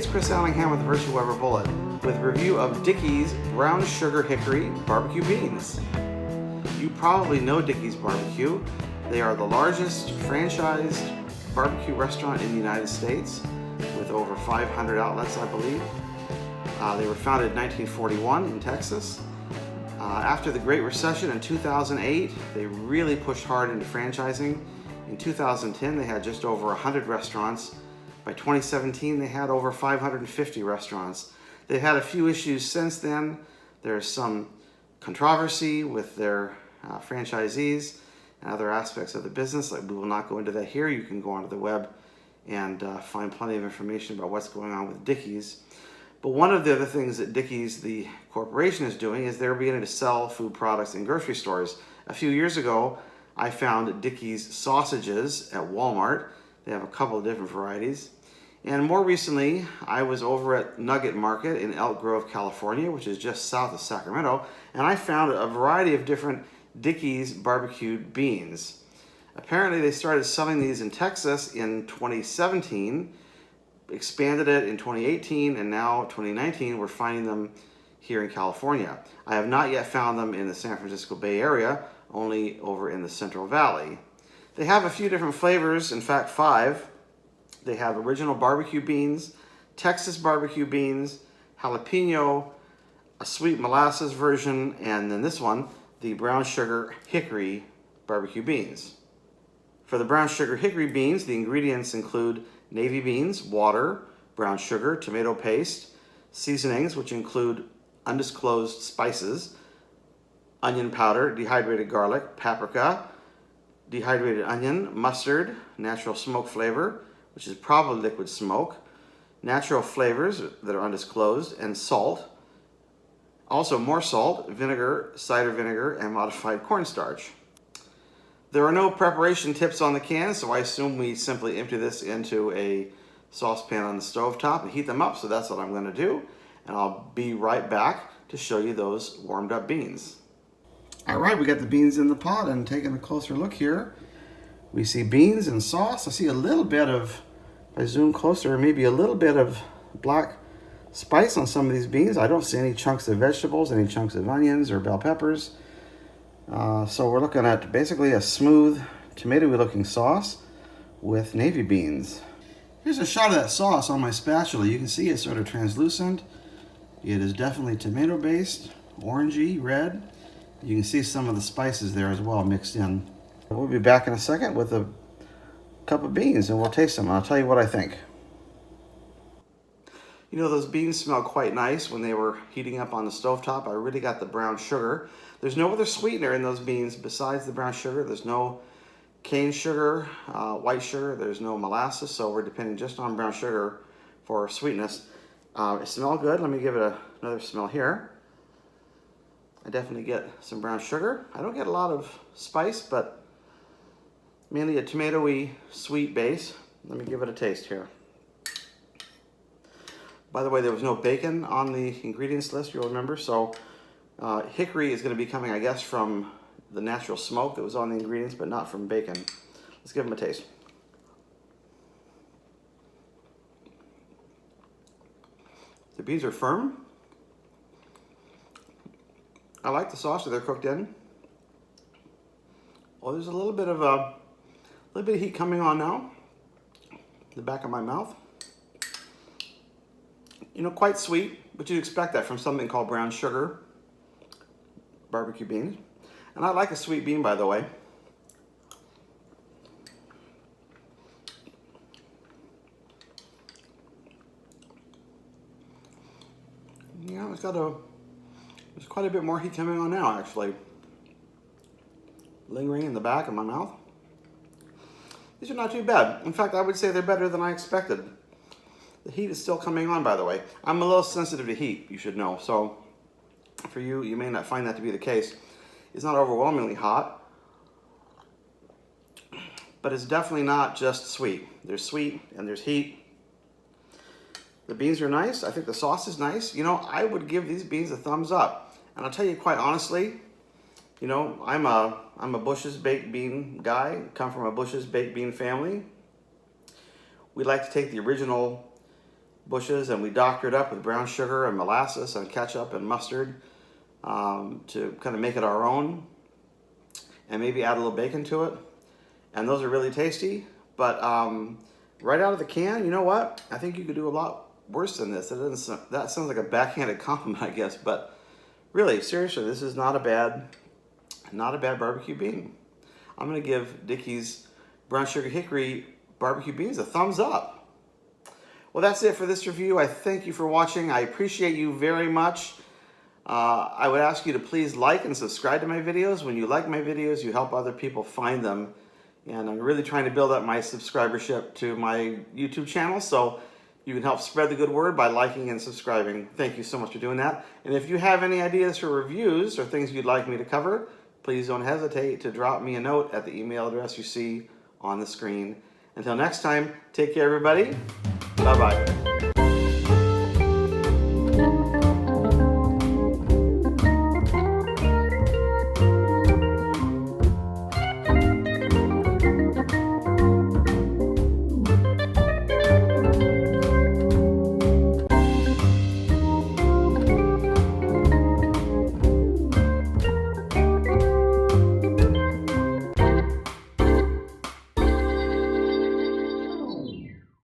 it's Chris Allingham with the Virtual Weber Bulletin with a review of Dickey's Brown Sugar Hickory Barbecue Beans. You probably know Dickey's Barbecue. They are the largest franchised barbecue restaurant in the United States with over 500 outlets, I believe. They were founded in 1941 in Texas. After the Great Recession in 2008, they really pushed hard into franchising. In 2010, they had just over 100 restaurants. By 2017, they had over 550 restaurants. They've had a few issues since then. There's some controversy with their franchisees and other aspects of the business. We will not go into that here. You can go onto the web and find plenty of information about what's going on with Dickey's. But one of the other things that Dickey's, the corporation, is doing is they're beginning to sell food products in grocery stores. A few years ago, I found Dickey's sausages at Walmart. They have a couple of different varieties. And more recently, I was over at Nugget Market in Elk Grove, California, which is just south of Sacramento, and I found a variety of different Dickey's barbecued beans. Apparently, they started selling these in Texas in 2017, expanded it in 2018, and now 2019, we're finding them here in California. I have not yet found them in the San Francisco Bay Area, only over in the Central Valley. They have a few different flavors, in fact 5. They have original barbecue beans, Texas barbecue beans, jalapeno, a sweet molasses version, and then this one, the brown sugar hickory barbecue beans. For the brown sugar hickory beans, the ingredients include navy beans, water, brown sugar, tomato paste, seasonings, which include undisclosed spices, onion powder, dehydrated garlic, paprika, dehydrated onion, mustard, natural smoke flavor, which is probably liquid smoke, natural flavors that are undisclosed, and salt. Also more salt, vinegar, cider vinegar, and modified cornstarch. There are no preparation tips on the can, so I assume we simply empty this into a saucepan on the stove top and heat them up, so that's what I'm going to do. And I'll be right back to show you those warmed up beans. All right, we got the beans in the pot, and taking a closer look here, we see beans and sauce. I see a little bit of, if I zoom closer, maybe a little bit of black spice on some of these beans. I don't see any chunks of vegetables, any chunks of onions or bell peppers. So we're looking at basically a smooth, tomatoey looking sauce with navy beans. Here's a shot of that sauce on my spatula. You can see it's sort of translucent. It is definitely tomato based, orangey, red. You can see some of the spices there as well mixed in. We'll be back in a second with a cup of beans and we'll taste them. I'll tell you what I think. You know, those beans smell quite nice when they were heating up on the stovetop. I really got the brown sugar. There's no other sweetener in those beans besides the brown sugar. There's no cane sugar, white sugar. There's no molasses, so we're depending just on brown sugar for sweetness. It smells good. Let me give it another smell here. I definitely get some brown sugar. I don't get a lot of spice, but mainly a tomatoey sweet base. Let me give it a taste here. By the way, there was no bacon on the ingredients list, you'll remember, so hickory is going to be coming, I guess, from the natural smoke that was on the ingredients, but not from bacon. Let's give them a taste. The beans are firm. I like the sauce that they're cooked in. Oh, there's a little bit of heat coming on now. The back of my mouth. You know, quite sweet, but you'd expect that from something called brown sugar barbecue beans. And I like a sweet bean, by the way. Yeah, there's quite a bit more heat coming on now, actually. Lingering in the back of my mouth. These are not too bad. In fact, I would say they're better than I expected. The heat is still coming on, by the way. I'm a little sensitive to heat, you should know. So for you, you may not find that to be the case. It's not overwhelmingly hot, but it's definitely not just sweet. There's sweet and there's heat. The beans are nice. I think the sauce is nice. You know, I would give these beans a thumbs up. And I'll tell you quite honestly, you know, I'm a Bush's baked bean guy. Come from a Bush's baked bean family. We like to take the original bushes, and we doctored up with brown sugar and molasses and ketchup and mustard to kind of make it our own, and maybe add a little bacon to it. And those are really tasty. But right out of the can, you know what? I think you could do a lot worse than this. That sounds like a backhanded compliment, I guess. But really, seriously, this is not a bad barbecue bean. I'm gonna give Dickey's brown sugar hickory barbecue beans a thumbs up. Well, that's it for this review. I thank you for watching. I appreciate you very much. I would ask you to please like and subscribe to my videos. When you like my videos, you help other people find them. And I'm really trying to build up my subscribership to my YouTube channel, so you can help spread the good word by liking and subscribing. Thank you so much for doing that. And if you have any ideas for reviews or things you'd like me to cover, please don't hesitate to drop me a note at the email address you see on the screen. Until next time, take care, everybody. Bye-bye.